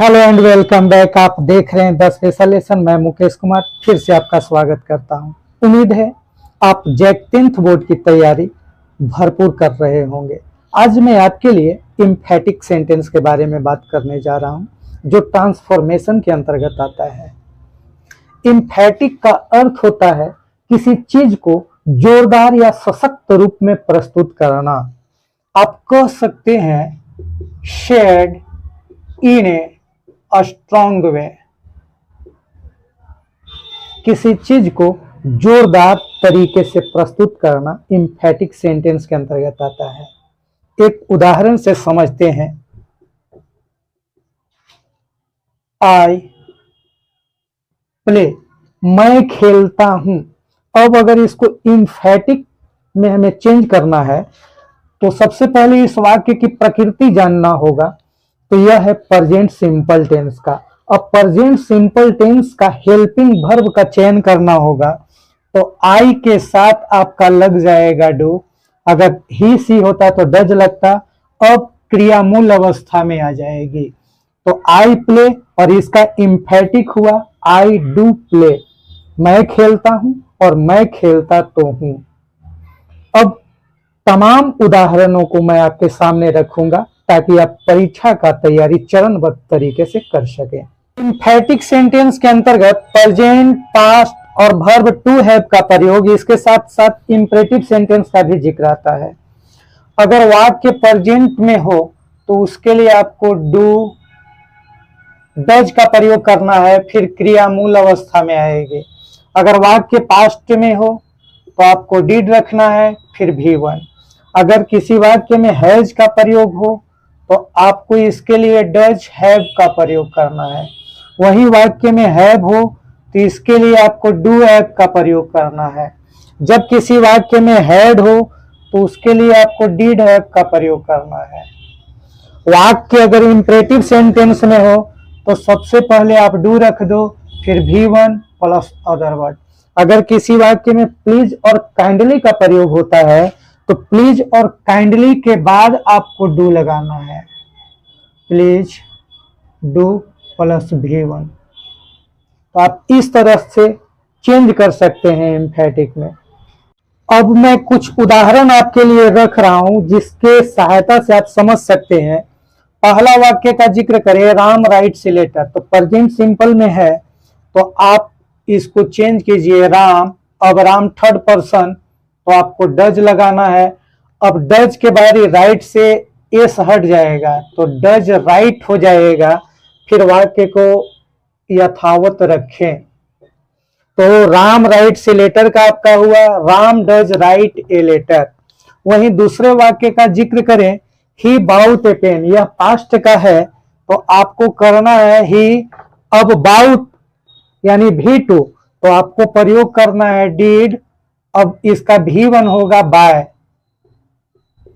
Hello and welcome back. आप देख रहे हैं 10 स्पेशल लेसन। मैं मुकेश कुमार फिर से आपका स्वागत करता हूं। उम्मीद है आप जैक 10th बोर्ड की तैयारी भरपूर कर रहे होंगे। आज मैं आपके लिए इम्फेटिक सेंटेंस के बारे में बात करने जा रहा हूं, जो ट्रांसफॉर्मेशन के अंतर्गत आता है। इम्फेटिक का अर्थ होता है किसी चीज को जोरदार या सशक्त रूप में प्रस्तुत करना। आप कह सकते हैं शेड इन ए स्ट्रॉन्ग वे। किसी चीज को जोरदार तरीके से प्रस्तुत करना इम्फेटिक सेंटेंस के अंतर्गत आता है। एक उदाहरण से समझते हैं। आई प्ले, मैं खेलता हूं। अब अगर इसको इम्फेटिक में हमें चेंज करना है तो सबसे पहले इस वाक्य की प्रकृति जानना होगा। तो यह है प्रेजेंट सिंपल टेंस का। अब प्रेजेंट सिंपल टेंस का हेल्पिंग वर्ब का चयन करना होगा। तो आई के साथ आपका लग जाएगा डू। अगर ही सी होता तो डज लगता। अब क्रिया मूल अवस्था में आ जाएगी। तो आई प्ले और इसका इम्फेटिक हुआ आई डू प्ले। मैं खेलता हूं और मैं खेलता तो हूं। अब तमाम उदाहरणों को मैं आपके सामने रखूंगा ताकि आप परीक्षा का तैयारी चरणबद्ध तरीके से कर सकें। इम्फेटिक सेंटेंस के अंतर्गत प्रेजेंट, पास्ट और वर्ब टू हैव का प्रयोग, इसके साथ साथ इंपरेटिव सेंटेंस का भी जिक्र आता है। अगर वाक्य प्रेजेंट में हो तो उसके लिए आपको डू, डज का प्रयोग करना है, फिर क्रिया मूल अवस्था में आएगी। अगर वाक्य पास्ट में हो तो आपको डिड रखना है, फिर V1। अगर किसी वाक्य में हैज का प्रयोग हो तो आपको इसके लिए डज हैव का प्रयोग करना है। वही वाक्य में हैव हो तो इसके लिए आपको डू हैव का प्रयोग करना है। जब किसी वाक्य में हैड हो तो उसके लिए आपको डिड हैव का प्रयोग करना है। वाक्य अगर इंपरेटिव सेंटेंस में हो तो सबसे पहले आप डू रख दो, फिर V1 प्लस अदर वर्ड। अगर किसी वाक्य में प्लीज और काइंडली का प्रयोग होता है तो प्लीज और काइंडली के बाद आपको डू लगाना है। Please do plus V1। तो आप इस तरह से चेंज कर सकते हैं इम्फेटिक में। अब मैं कुछ उदाहरण आपके लिए रख रहा हूं जिसके सहायता से आप समझ सकते हैं। पहला वाक्य का जिक्र करें, राम राइट्स ए लेटर। तो प्रेजेंट सिंपल में है तो आप इसको चेंज कीजिए राम। अब राम थर्ड पर्सन तो आपको डज लगाना है। अब डज के बाद राइट से एस हट जाएगा तो डज राइट हो जाएगा। फिर वाक्य को यथावत रखें तो राम राइट से लेटर का आपका हुआ Ram does write a letter. वहीं दूसरे वाक्य का जिक्र करें, ही बाउट ए पेन। यह पास्ट का है तो आपको करना है ही। अब बाउट यानी V2 तो आपको प्रयोग करना है डिड। अब इसका V1 होगा बाय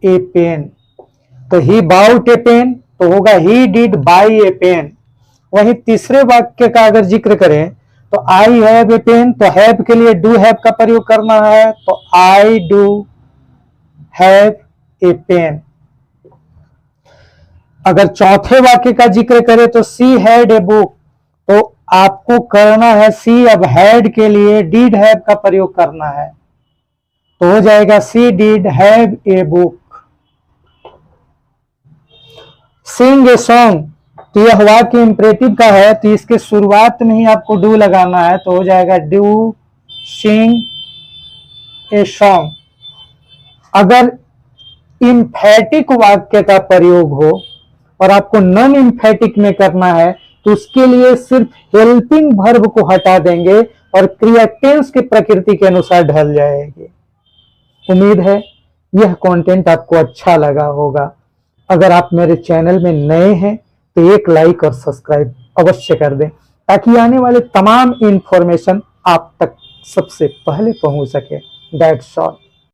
ए पेन। तो ही बाउट ए पेन तो होगा he did buy a pen. वहीं तीसरे वाक्य का अगर जिक्र करें तो आई हैव ए पेन, तो हैव के लिए डू हैव का प्रयोग करना है। तो I do have a pen. अगर चौथे वाक्य का जिक्र करें तो सी हैड ए बुक, तो आपको करना है सी। अब हैड के लिए डिड हैव का प्रयोग करना है तो हो जाएगा she did have a book. Sing a song, तो यह वाक्य इंपरेटिव का है तो इसके शुरुआत में ही आपको डू लगाना है तो हो जाएगा डू सिंग ए सॉन्ग। अगर इम्फेटिक वाक्य का प्रयोग हो और आपको नॉन इम्फेटिक में करना है तो उसके लिए सिर्फ हेल्पिंग वर्ब को हटा देंगे और क्रिया टेंस की प्रकृति के अनुसार ढल जाएगी। उम्मीद है यह कंटेंट आपको अच्छा लगा होगा। अगर आप मेरे चैनल में नए हैं तो एक लाइक और सब्सक्राइब अवश्य कर दें ताकि आने वाले तमाम इंफॉर्मेशन आप तक सबसे पहले पहुंच सके। That's all.